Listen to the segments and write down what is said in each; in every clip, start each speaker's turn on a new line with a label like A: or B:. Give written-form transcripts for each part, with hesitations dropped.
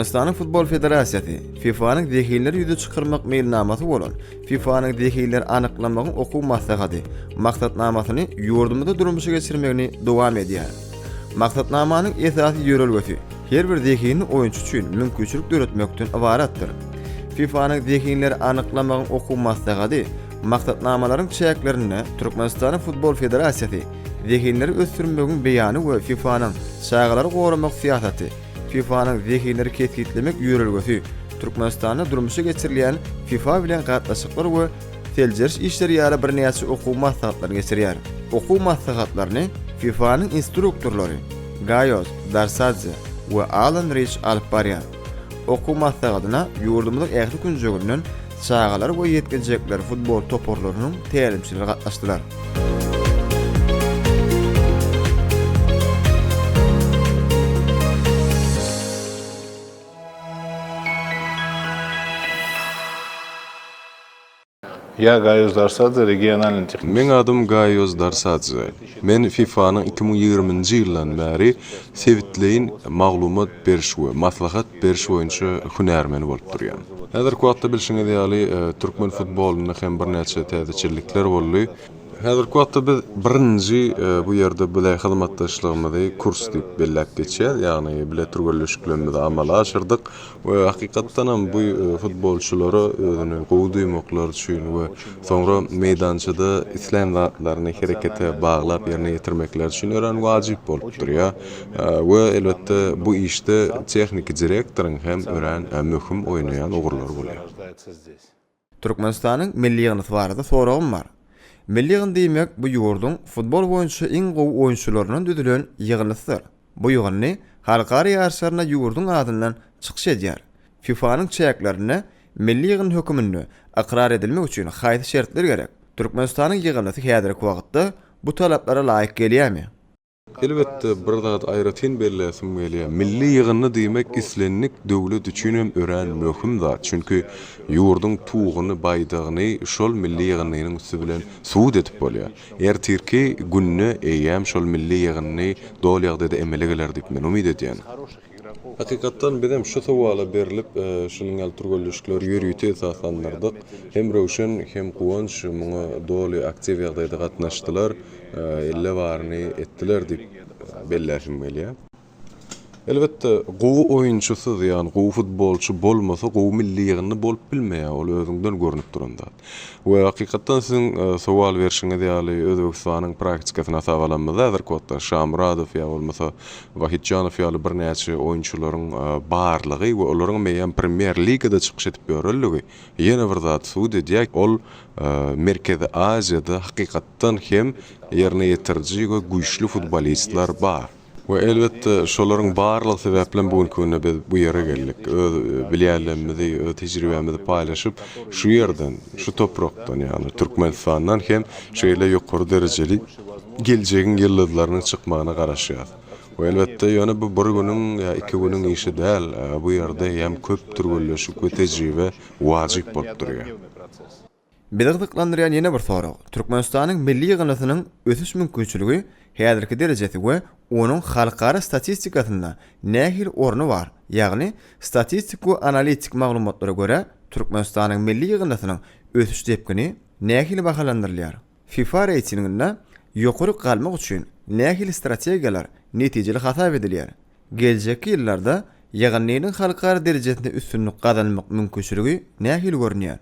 A: Türkmenistan'ın Futbol Federasyası, FIFA'nın dehilleri yüzü çıkarmak mailnaması olan, FIFA'nın dehilleri anıklamakın oku maslahatı, maksatnamasını yurdumda durmuşa geçirmekini devam ediyor. Maksatnamanın esası yörülgesi, her bir dehilini oyuncu için mümkünçülük öğretmekten ibarattır. FIFA'nın dehilleri anıklamakın oku maslahatı, maksatnamaların çeyeklerini Türkmenistan'ın Futbol Federasyası, dehilleri östürmekün beyanı ve FIFA'nın çaygaları korumak siyaseti, FIFA'nın zehirleri keskitlemek yürülgesi, Türkmenistan'da durmuşa geçirilen FIFA bilen katlaşıklar ve telceriş işleri yara bir neyası oku maslahatlarını geçiriyor. Oku maslahatlarını FIFA'nın instruktorları Gayoz Darsadze ve Alan Rich alıp barıyor. Oku maslahatına yurdumuzun ehli küncögünün çağalar ve yetkilcekler futbol toporlarının terimçileri katlaştılar.
B: Ya Gayoz Darsadze regionalny texnik.
C: Men adım Gayoz Darsadze. Men FIFA'nın 2020-nji ýyldan bäri sevitleyin maglumat beriş we maslahat beriş boýunça hünärmeni bolup durýan. Häzir kuwatda bilşiňiz ýaly türkmen futboluny hem bir näçe täzeçilikler boldy. Häzir kuwatda biz birinji bu ýerde bile hyzmatdaşlygymyzy kurs diýip belläp geçýär, ýagny bile türgellişiklerimizi amala aşyrdyk we hakykatdan ham bu futbolçulara özüni gowduýmaklar üçin we soňra meýdançyda islam zatlaryny herekete baglap ýerine ýetirmekler üçin ören wajyp bolup durýar. We elbetde bu işde tehnik direktoryň hem ören möhüm oýnaýan ugurlar bolýar.
A: Türkmenistan'ın milli ýygyny barada soragym bar. Milli ýygyny diýmek bu ýurdun futbol boýunça iň gowy oýunçylarynyň düzülen ýygynysydyr. Bu ýygyny halkara ýarşlaryna ýurdun adyndan çykyş edýär. FIFA'nın çäklerini milli ýygyny hökümini akrar edilmek üçin haýsy şertler gerek? Türkmenistanyň ýygyny häzirki wagtda bu talaplara laýyk gelýärmi?
C: Elbette bir zat aýratyn belläsim gelýär. Milli ýygyny diýmek islenlik döwlet üçin hem ören möhüm zat. Çünki ýurdun tuğuny, baýdygyny şol milli ýygynyň üstü bilen suwd edip bolýar. Ertirki günne eýäm şol milli ýygyny dol ýagdaýda emele geler diýip men umyt edýän. Hakykatdan bizim şu sowala berilip şunyň alturgoluşyklar ýürüýte esaslandyrdyk. Hem rowşan hem guwanç muňa doly aktiv ýagdaýda gatnaşdylar, ille baryny etdiler diýip belläşim gelýär. Elbette gowy oýunçusy ýani gowy futbolçy bolmasa gowy milli ýygyny bolup bilmeýär, ol özüňden görünüp duranda. We hakykatdan siziň sowal berişiňiz ýaly Özbekistanyň praktikasyna sawalanmada häzir kotda Şamuradow ýa bolmasa Wahidjanow ýaly bir näçe oýunçylaryň barlygy we olaryň meýan Premier Ligada çykyş edip berýärligi ýene bir zat suwd edýär. Ol Merkezi Aziýada hakykatdan hem ýerine ýetirji we güýçli futbolistlar bar. Ve elbette şolaryň barlyk sebäplen bugünkü güne biz bu ýere geldik. Öz bilýärlerimizi, öz tejribemizi paýlaşyp şu ýerden, şu toprakdan ýani Türkmenistandan hem şeýle ýokary derejeli geljegiň ýyldyzlarynyň çykmagyna garaşýar. We elbette ýöne bu bir günüň ýa iki günüň işi däl, bu ýerde hem köp türgellişik we tejribe wajyp bolup durýar.
A: Bizi gyzyklandyrýan ýene bir sorag. Türkmenistanyň milli ýygynysynyň ösüş mümkinçiligi häzirki derejesi we onun halkara statistikasynda nähil orny bar? Ýagny statistik we analitik maglumatlara görä Türkmenistanyň milli ýygynysynyň ösüş depkini nähil bahalandyrylýar? FIFA reytinginde ýokary galmak üçin nähil strategiýalar netijeli hasap edilýär? Geljeki ýyllarda ýygynynyň halkara derejesinde üstünlük gazanmak mümkinçiligi nähil görünýär?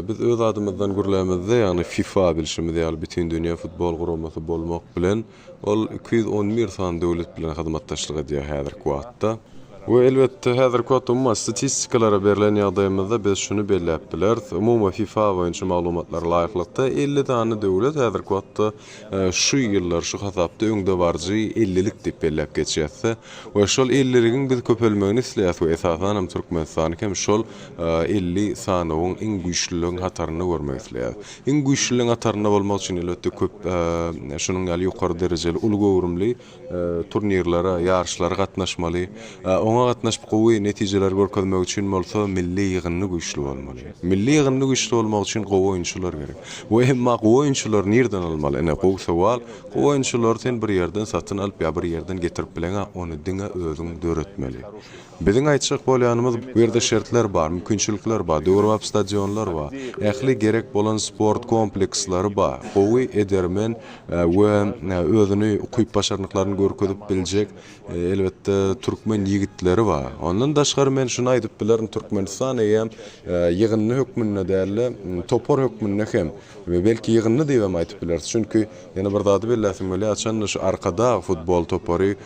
C: Biz öz adymyzdan gürlemizde ýani FIFA bilşimiz ýaly bütün dünýä futbol guramasy bolmak bilen ol 211 san döwlet bilen hyzmatdaşlyk edýär häzirki wagtda. We elbette häzirki wagtda statistikalara berilen ýagdaýymyzda biz şunu belläp bilerdi. Umumy FIFA boýunça maglumatlar laýyklykda 50 tane döwlet häzirki wagtda şu ýyllar şu hasapda öňde barjy 50lik diýip belläp geçýärse, we şol 50ligiň biz köpelmegini isleýär. Esasan hem Türkmenistan hem şol 50 sanawyň iň güýçlüligiň hataryny görmek isleýär. Iň güýçlüligiň hataryna bolmak üçin elbette köp şunyň ýaly ýokary derejeli ulgowrumly turnirlara, ýarşlara gatnaşmaly. Oňa gatnaşyp gowy netijeler görkezmek üçin bolsa milli ýygyny güýçli bolmaly. Milli ýygyny güýçli bolmak üçin gowy oýunçylar gerek. Bu hemma gowy oýunçylar nerden almaly? Ene gowy sowal. Gowy oýunçylar sen bir ýerden satyn alyp ýa bir ýerden getirip bilen ony diňe özüň döretmeli. Bizim aýtjak bolýanymyz bu ýerde şertler bar, mümkinçilikler bar, döwrap stadionlar bar, ähli gerek bolan sport komplekslary bar. Gowy edermen we özüni ukyp başarnyklaryny görkezip biljek elbetde türkmen ýigitleri bar. Ondan daşgary men şunu aýdyp bilerim, Türkmenistan eýem ýygyny hökmüne däli, topor hökmüne hem we belki ýygyny diýip aýdyp biler. Çünki ýene bir zady bilesim bolýar, açan şu arkada futbol topory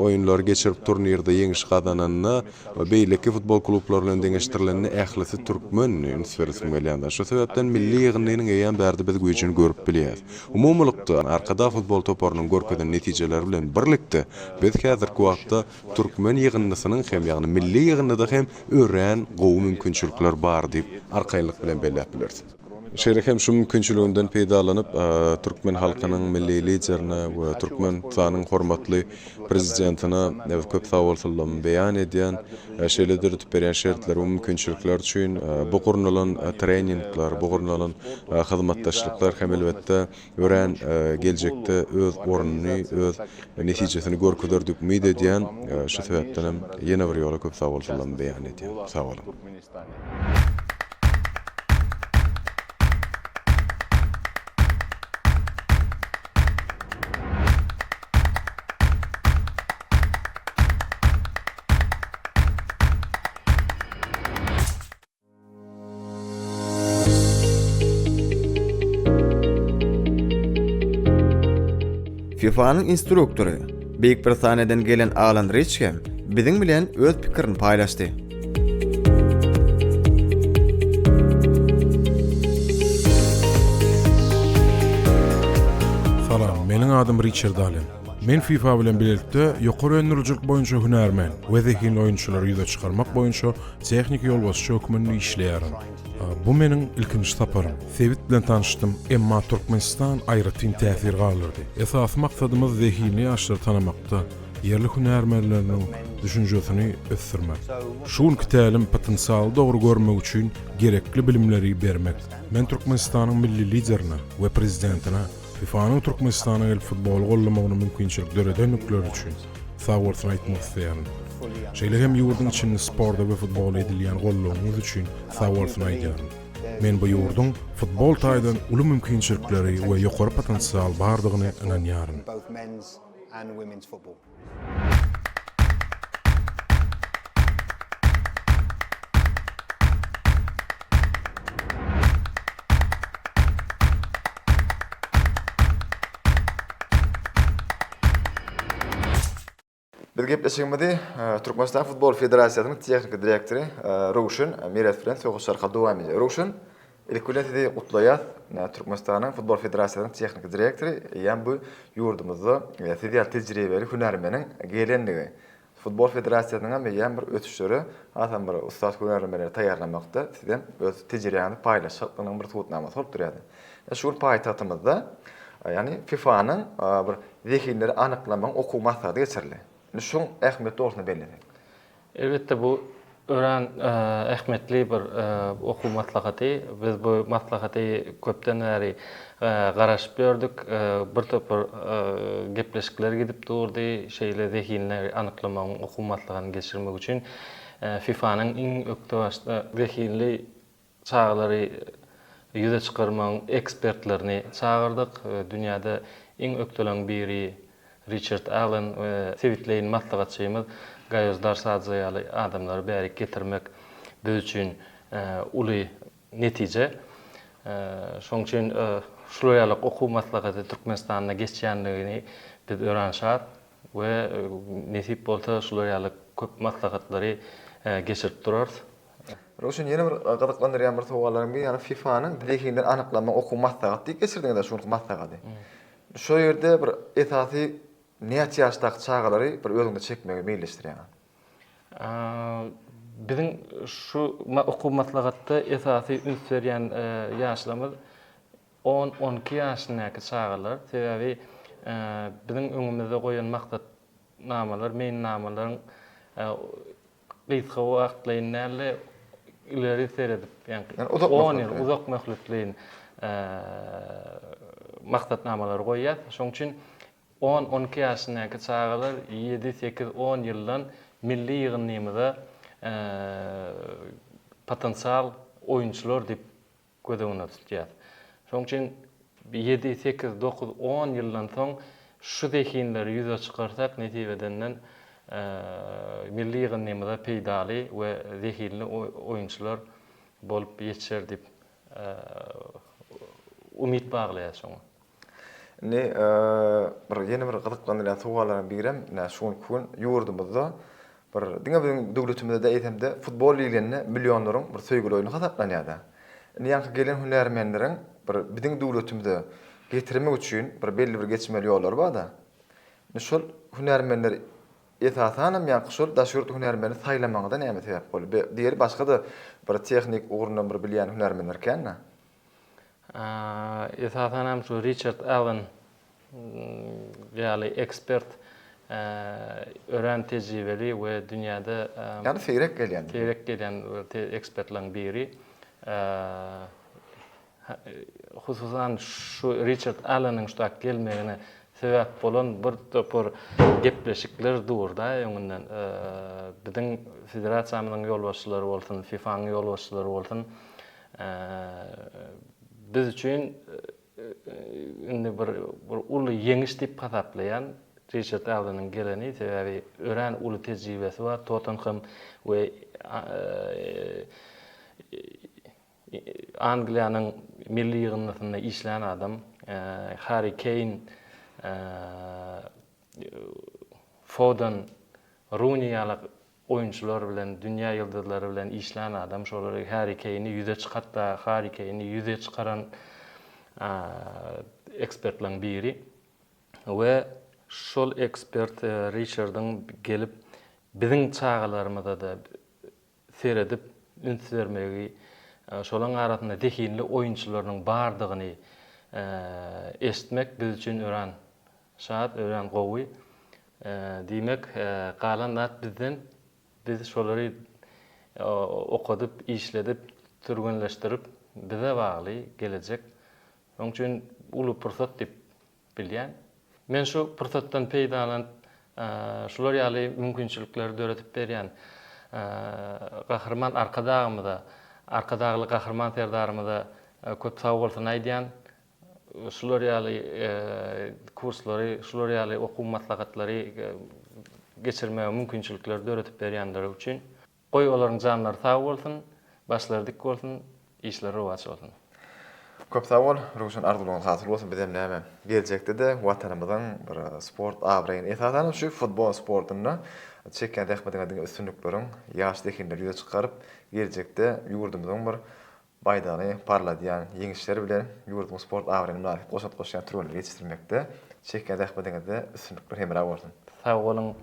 C: oýunlar geçirip turnirde ýeňiş gazananyna we beýleki futbol klublaryny deňeşdirilenini ählisi türkmen ünsüresim gelýär. Şu sebäpden milli ýygynyň eýem bärde biz güýjüni görüp bilýär. Umumlykda arkada futbol toporynyň görkezden netijeleri bilen birlikde biz häzirki wagtda türkmen ýygynysynyň hem ýagny milli ýygynyda hem ören gowy mümkinçilikler bar diýip arkaýlyk bilen belläp bilerdi. Şeýle hem şu mümkinçiliginden peýdalanyp türkmen halkynyň milli liderine we türkmen zanyň hormatly prezidentine köp sag bolsunlar beýan edýän şeýledir berýän şertler we mümkinçilikler üçin bu gurnulan treningler, bu gurnulan hyzmatdaşlyklar hem elbetde ören geljekde öz ornuny, öz netijesini görkezler diýip umyt edýän şu sebäpden hem ýene bir ýola köp sag bolsunlar beýan edýän. Sag bolun.
A: FIFA'nın instruktory Büyük Britaniýadan gelen Alan Richkem biziň bilen öz pikirini paýlaşdy.
D: Salam, meniň adym Richard Allen. Men FIFA bilen birlikde ýokary öňürjilik boýunça hünärmen we zekinli oýunçylary ýüze çykarmak boýunça tehnik ýolbaşçy hökmünde işleýärin. Bu meniň ilkinji saparym. Sevit bilen tanışdym, emma Türkmenistan aýratyn täsir galyrdy. Esas maksadymyz zehini ýaşlary tanamakda, yerli hünärmenleriniň düşünjesini ösürmek. Şuňky tälim potensialy dogry görmek üçin gerekli bilimleri bermek. Men Türkmenistanyň milli liderine we prezidentine FIFA'nın Türkmenistan'a el futbol gollamagyny mümkinçilikleri dönükler üçin sag bolsun aýtmak isleýän. Şeýle hem ýurdun içinde sporda we futbol edilýän gollamagy üçin sag bolsun aýdýan. Men bu ýurdun futbol taýdan uly mümkinçilikleri we ýokary potensial bardygyny inanýaryn.
A: Biz gepleşigimizde Türkmenistan Futbol Federasiýasynyň tehnik direktori Rowşan Miret bilen söhüşler dowam edýär. Rowşan, ilkileti gutlaýar. Türkmenistanyň Futbol Federasiýasynyň tehnik direktori ýa bu ýurdumyzda federal tejribeli hünärmeniň gelenligi. Futbol Federasiýasynyň ýa bir ötüşleri, atam bir ustad hünärmenleri taýýarlamakda sizden öz tejribäni paýlaşmagyň bir tutnamasy bolup durýar. Şu paýtatymyzda ýani FIFA'nın bir zekinleri anyklamagyň okuw maksaty geçirildi. Şun ähmiýeti bolsuny bellädi.
E: Elbette bu ören ähmiýetli bir okuw maslahaty. Biz bu maslahaty köpden bäri garaşyp gördük. Bir top gepleşikler gidip durdy. Şeýle zehinleri anyklamagyň okuw maslahatyny geçirmek üçin FIFA'nın iň ökdebaşda zehinli çağlary ýüze çykarmagyň ekspertlerini çağırdyk. Dünýäde iň ökdelen biri Richard Allen we sevitleýin maslahatçymyz Gaýozdar Sadzaýaly adamlary bäri getirmek biz üçin uly netije. Şoň üçin şularlyk okuw maslahaty Türkmenistanda geçýändigini biz öğrenşat we nesip bolsa şularlyk köp maslahatlary geçirip durar.
A: Rowşan ýene bir gazaklandyrýan bir sowalarym bir ýani FIFA'nyň zekinleri anyklama okuw maslahaty geçirdiňiz şu maslahaty. Şu ýerde bir esasy näçe ýaşdaky çağlary bir özüňde çekmege meýilleşdirýär.
E: Biziň şu okuw maslahatda esasy üns berýän ýaşlarymyz 10-12 ýaşyndaky çağlar. Sebebi biziň öňümizde goýan maksatnamalar, meýnnamalaryň gysga wagtlaryny ileri seredip, ýani 10 ýyl uzak möhletliň maksatnamalary goýýar. Şoň üçin 10-12 ýaşyndaky çağlar 7-8-10 ýyldan milli ýygynnymyzda potensial oyunçular dip gödegine tutýar. Şoň üçin 7, 8, 9, 10 ýyldan soň şu dehinleri ýüze çykarsak netibedenden milli ýygynnymyzda peýdaly we zehirli oyunçular bolup ýetişer dip umid baglaýar şoňa.
A: Ne bir ýene bir gyzyklanýan suwallaryň birem, şu gün ýurdumyzda bir diňe biziň döwletimizde de eýtemde futbol ligilerine millionlaryň bir söýgüli oýuny hasaplanýar. Ýa-ni gelen hünärmenleriň bir biziň döwletimizde getirmek üçin bir belli bir geçmeli ýollar bar da. Şol hünärmenler esasanam ýa-ni şol daşgyrt hünärmeni saýlamagyda näme sebäp bolup? Diýeri başga da bir tehnik ugrundan bir bilýän hünärmenler kenni.
E: Esasanam şu Richard Allen ýaly ekspert ören tejribeli we dünýäde
A: Ýani seýrek gelýän.
E: Seýrek gelen ekspertlaryň biri. Hususan şu Richard Allen'ın şu gelmegine sebäp bolan bir topur gepleşikler durda ýöňünden biziň federasiýamyzyň ýolbaşçylary bolsun, FIFA'nyň ýolbaşçylary bolsun, biz üçin indi bir uly ýeňiş dip hasaplaýan Richard Allen'ın geleni sebäbi ören uly tejribesi bar. Tottenham we Angliýanyň milli ýygynnysynda işleyen adam, Harry Kane, Foden, Rooney ýaly oyunçular bilen, dünýä ýyldızlary bilen işleyen adam. Şolary Harry Kane'i ýüze çykatda, Harry Kane'i ýüze çykaran ekspertlaryň biri. We şol ekspert Richard'ın gelip biziň çağalarymyzda da seredip üns bermegi, şolaň arasynda dehinli oyunçularyň bardygyny eşitmek biz üçin ören şat, ören gowy. Diýmek, galan zat bizden, biz şolary okudyp, işledip, türgünleşdirip bize bagly gelecek. Şoň üçin uly pursat dip bilýän. Men şu pursatdan peýdalan şolar ýaly mümkinçilikleri döretip berýän gahrman arkadagly gahrman serdarymyza köp sag bolsun aýdýan. Şolar ýaly kurslary, şolar ýaly okuw maslahatlary geçirmege mümkinçilikleri döretip berýänleri üçin goý olaryň janlary sag bolsun, başlary dik bolsun, işleri rowat bolsun.
A: Köp sag bol, Ruşen arzulygyň hasyl bolsun bizem näme. Gelecekde de watanymyzyň bir sport abraýyny esasan şu futbol sportunda çeken dähmediňe üstünlikleriň ýaş dehinleri ýüze çykaryp, gelecekde ýurdumyzyň bir baýdany parladýan ýeňişleri bilen ýurdumyň sport abraýyny goşat-goşan türleri ýetişdirmekde çeken dähmediňe üstünlikler hemra bolsun.
E: Sag bolun.